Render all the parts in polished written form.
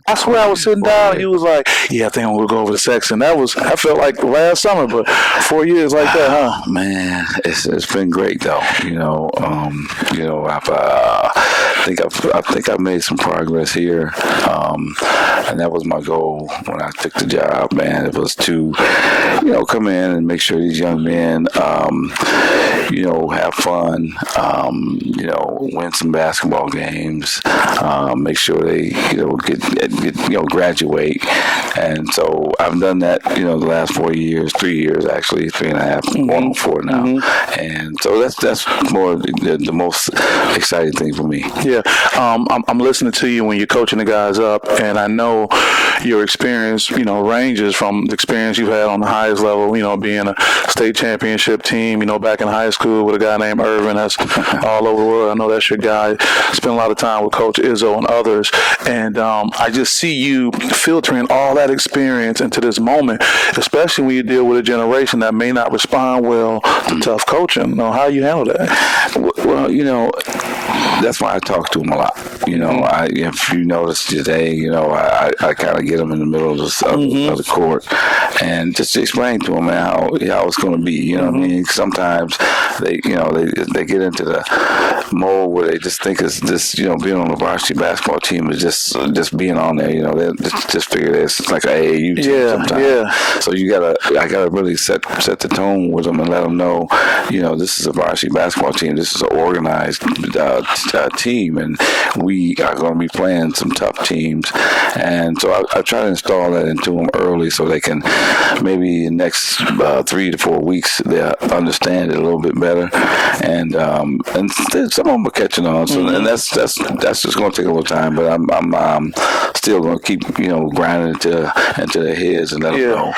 I swear I was sitting down and you was like, yeah, I think I'm going to go over to Sexton. I felt like last summer, but 4 years like that, huh? Man, it's been great though. I think I've made some progress here. And that was my goal when I took the job, man. It was to, come in and make sure these young men, have fun, win some basketball games, make sure they, get graduate. And so I've done that, the last 4 years, 3 years actually, 3.5, going on 4 now. Mm-hmm. And so that's more the most exciting thing for me. Yeah, I'm listening to you when you're coaching the guys up, and I know your experience, ranges from the experience you've had on the highest level, being a state championship team, back in high school with a guy named Irvin that's all over the world. I know that's your guy. Spent a lot of time with Coach Izzo and others, and I just see you filtering all that experience into this moment, especially when you deal with a generation that may not respond well to tough coaching. How you handle that? Well, that's why I talk to them a lot. If you notice today, I kind of get them in the middle of the court and just explain to them, man, how it's going to be. You know what I mean? Sometimes they get into the mode where they just think it's this, being on the varsity basketball team is just being on there. They just figure it's like a AAU team sometimes. Yeah. So I gotta really set the tone with them and let them know, this is a varsity basketball team. This is an organized team, and we are going to be playing some tough teams. And so I try to install that into them early so they can maybe in the next 3 to 4 weeks they understand it a little bit better. And some of them are catching on. So and that's just going to take a little time. But I'm still going to keep grinding into their heads and let them know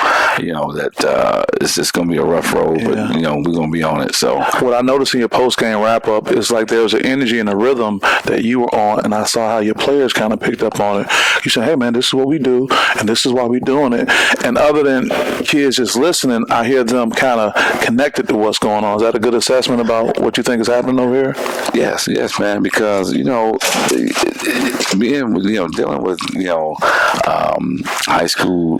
that it's just going to be a rough road, but we're going to be on it. So what I noticed in your post game wrap up is like there was an energy and a rhythm that you were on, and I saw how your players kind of picked up on it. You said, hey man, this is what we do and this is why we're doing it. And other than kids just listening, I hear them kind of connected to what's going on. Is that a good assessment about what you think is happening over here? Yes, man, because dealing with high school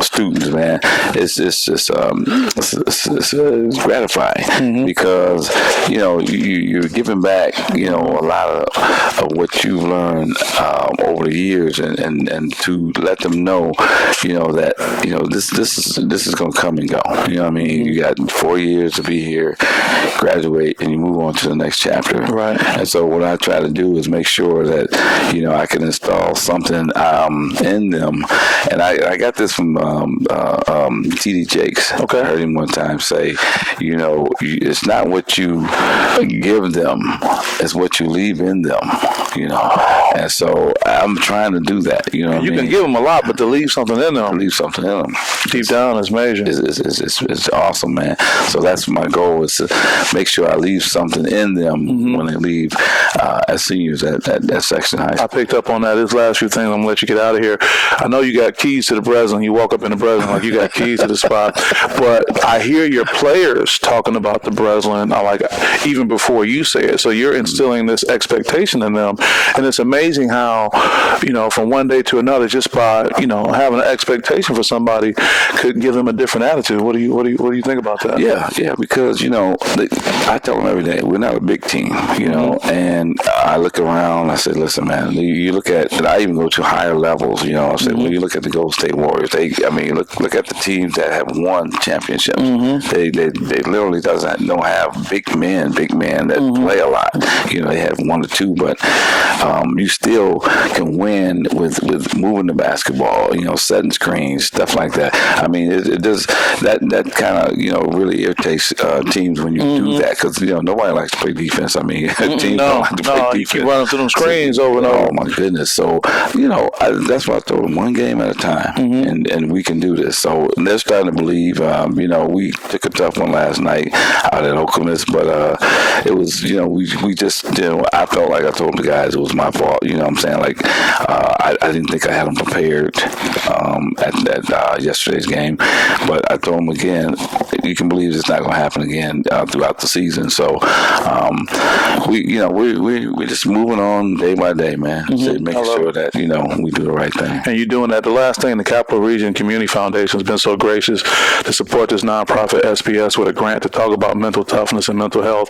students, man, it's just it's gratifying because you're giving back a lot of what you've learned over the years, and to let them know that this is going to come and go. I mean, you got 4 years to be here, graduate, and you move on to the next chapter. Right. And so what I try to do is make sure that I can install something in them, and I got this from T.D. Jakes. Okay. I heard him one time say, it's not what you give them, it's what you leave in them. And so I'm trying to do that. You can give them a lot, but to leave something in them, deep down is major. It's awesome, man. So that's my goal, is to make sure I leave something in them when they leave as seniors at Sexton High School. I picked up on that. This last few things, I'm going to let you get out of here. I know you got keys to the Breslin. You walk up in the Breslin like you got keys to the spot. But I hear your players talking about the Breslin, like even before you say it. So you're instilling this expectation in them. And it's amazing how, from one day to another, just by, having an expectation for somebody could give them a different attitude. What do you think about that? Yeah, because, I tell them every day, we're not a big team, and I look around, I say, listen, man, you look at, and I even go to higher levels, I say, when you look at the Golden State Warriors, look at the teams that have won championships. They literally don't have big men that play a lot. They have 1 or 2, but you still can win with moving the basketball, setting screens, stuff like that. I mean, it does that kind of really irritates teams when you do that, because nobody likes to play defense. I mean, teams don't like to play defense. You keep running through them screens over and over. Oh my goodness! So that's why I told them, one game at a time, and we can do this. So they're starting to believe. We took a tough one last night out at Oklamas, but it was, we just, I felt like I told the guys it was my fault. You know what I'm saying? Like, I didn't think I had them prepared at yesterday's game, but I told them again, you can believe it's not going to happen again throughout the season. So, we're just moving on day by day, man. Mm-hmm. Making sure that, we do the right thing. And you're doing that. The last thing, the Capital Region Community Foundation has been so gracious to support this nonprofit SPS with a grant to talk about mental toughness and mental health.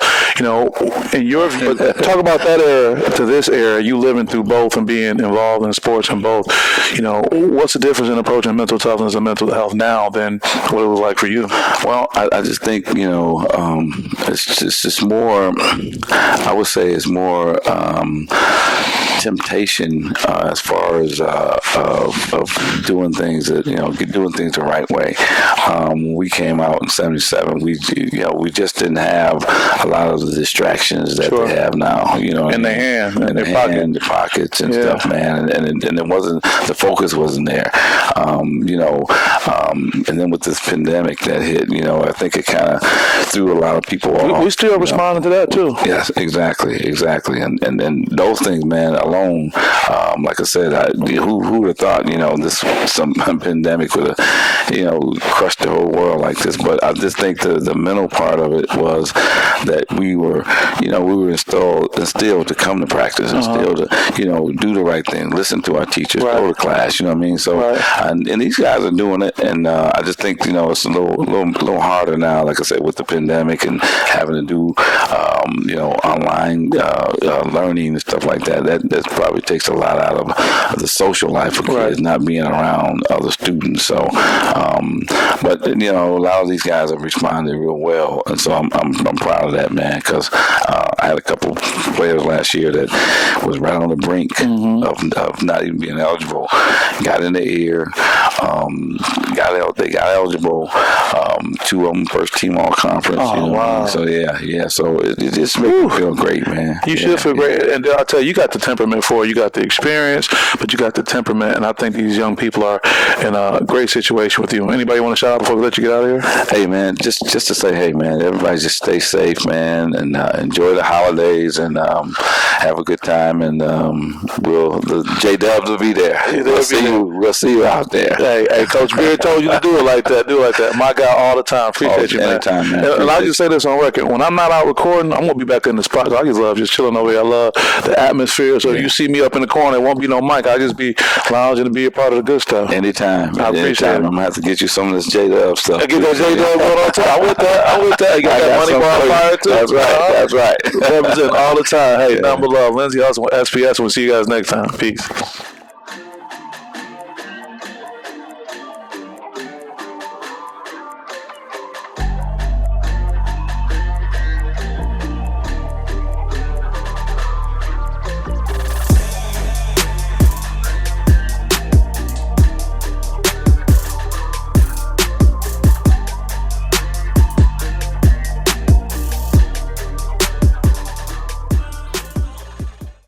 In your talk about that era to this era, you living through both and being involved in sports and both. What's the difference in approaching mental toughness and mental health now than what it was like for you? Well, I just think it's just more. I would say it's more temptation as far as of doing things that doing things the right way. When we came out in '77, we just didn't have a lot of the distractions that they have now. In their hand, in their pockets and stuff, man. And it wasn't, the focus wasn't there. And then with this pandemic that hit, I think it kind of threw a lot of people off. We still responding to that too. Yes, exactly. And then those things, man, alone, like I said, who would have thought, some pandemic would have, crushed the whole world like this. But I just think the mental part of it was that we were instilled to come to practice and still to, do the right thing, listen to our teachers, go to class, you know what I mean? So, and these guys are doing it, and I just think, it's a little harder now, like I said, with the pandemic and having to do, online learning and stuff like that. That probably takes a lot out of the social life of kids, not being around other students. So, but a lot of these guys have responded real well, and so I'm proud of that, man, because I had a couple players last year that was right on the brink of not even being eligible. Got in the air, they got eligible. Two of them first team all conference. Wow. So yeah. So it just makes me feel great, man. You should feel great, and I'll tell you, you got the temperament for it. You got the experience, but you got the temperament, and I think these young people are in a great situation with you. Anybody want to shout out before we let you get out of here? Hey, man, just to say, hey, man, everybody just stay safe, man, and enjoy the holidays, and have a good time, and the J-Dubbs will be there. We'll see you out there. Hey, Coach Beard told you to do it like that. Do it like that. My guy all the time. Appreciate you, man. Anytime, man. And I'll just say this on record. When I'm not out recording, I'm going to be back in the spot. I just love just chilling over here. I love the atmosphere. So if you see me up in the corner, it won't be no mic. I'll just be lounging to be a part of the good stuff. Anytime. I appreciate it. I'm going to have to get you some of this J-Dub stuff. I get that J-Dub going on too. I'm with that. You got that money bar fire too. That's right. Represent all the time. Hey, nothing but love. Lindsay Austin with SPS. We'll see you guys next time. Peace.